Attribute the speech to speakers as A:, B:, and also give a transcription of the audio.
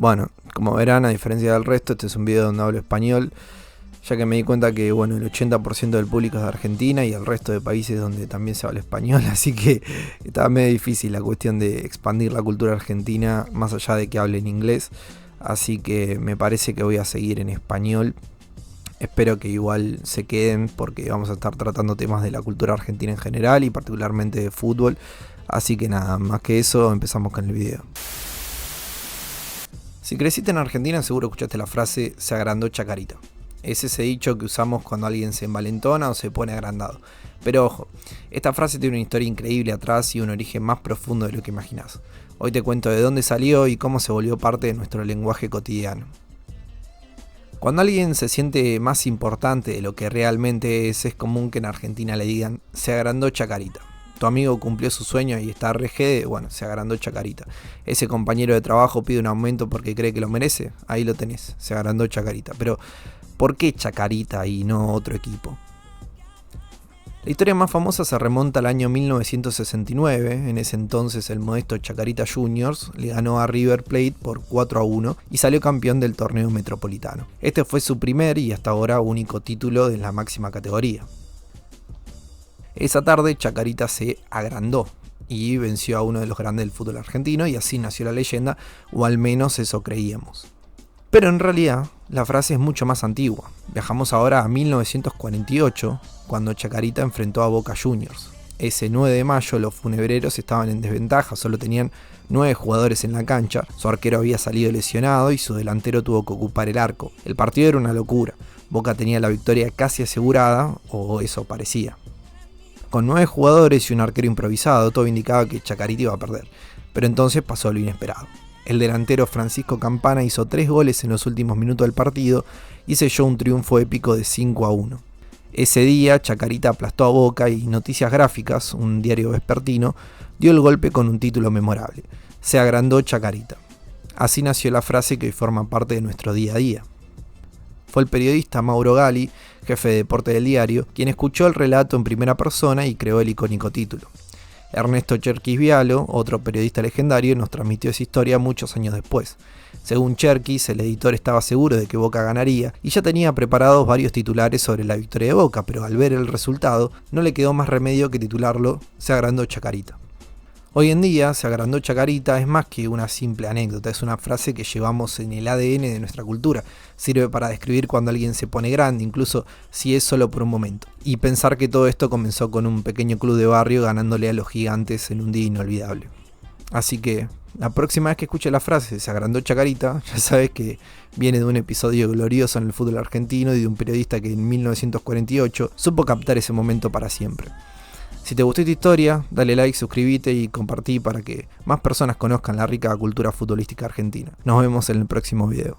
A: Bueno, como verán, a diferencia del resto, este es un video donde hablo español, ya que me di cuenta que el 80% del público es de Argentina y el resto de países donde también se habla español, así que estaba medio difícil la cuestión de expandir la cultura argentina más allá de que hablen inglés, así que me parece que voy a seguir en español. Espero que igual se queden porque vamos a estar tratando temas de la cultura argentina en general y particularmente de fútbol, así que nada, más que eso, empezamos con el video. Si creciste en Argentina seguro escuchaste la frase "se agrandó Chacarita". Es ese dicho que usamos cuando alguien se envalentona o se pone agrandado. Pero ojo, esta frase tiene una historia increíble atrás y un origen más profundo de lo que imaginás. Hoy te cuento de dónde salió y cómo se volvió parte de nuestro lenguaje cotidiano. Cuando alguien se siente más importante de lo que realmente es común que en Argentina le digan "se agrandó Chacarita". Tu amigo cumplió su sueño y está RG, se agrandó Chacarita. Ese compañero de trabajo pide un aumento porque cree que lo merece, ahí lo tenés, se agrandó Chacarita. Pero, ¿por qué Chacarita y no otro equipo? La historia más famosa se remonta al año 1969, en ese entonces el modesto Chacarita Juniors le ganó a River Plate por 4-1 y salió campeón del torneo metropolitano. Este fue su primer y hasta ahora único título de la máxima categoría. Esa tarde Chacarita se agrandó y venció a uno de los grandes del fútbol argentino y así nació la leyenda, o al menos eso creíamos. Pero en realidad la frase es mucho más antigua. Viajamos ahora a 1948, cuando Chacarita enfrentó a Boca Juniors. Ese 9 de mayo los funebreros estaban en desventaja, solo tenían 9 jugadores en la cancha, su arquero había salido lesionado y su delantero tuvo que ocupar el arco. El partido era una locura, Boca tenía la victoria casi asegurada, o eso parecía. Con 9 jugadores y un arquero improvisado, todo indicaba que Chacarita iba a perder, pero entonces pasó lo inesperado. El delantero Francisco Campana hizo 3 goles en los últimos minutos del partido y selló un triunfo épico de 5-1. Ese día Chacarita aplastó a Boca y Noticias Gráficas, un diario vespertino, dio el golpe con un título memorable: "Se agrandó Chacarita". Así nació la frase que hoy forma parte de nuestro día a día. Fue el periodista Mauro Gali, jefe de deporte del diario, quien escuchó el relato en primera persona y creó el icónico título. Ernesto Cherkis Vialo, otro periodista legendario, nos transmitió esa historia muchos años después. Según Cherkis, el editor estaba seguro de que Boca ganaría y ya tenía preparados varios titulares sobre la victoria de Boca, pero al ver el resultado no le quedó más remedio que titularlo "Se agrandó Chacarita". Hoy en día, "se agrandó Chacarita" es más que una simple anécdota, es una frase que llevamos en el ADN de nuestra cultura. Sirve para describir cuando alguien se pone grande, incluso si es solo por un momento. Y pensar que todo esto comenzó con un pequeño club de barrio ganándole a los gigantes en un día inolvidable. Así que, la próxima vez que escuches la frase "se agrandó Chacarita", ya sabes que viene de un episodio glorioso en el fútbol argentino y de un periodista que en 1948 supo captar ese momento para siempre. Si te gustó esta historia, dale like, suscríbete y compartí para que más personas conozcan la rica cultura futbolística argentina. Nos vemos en el próximo video.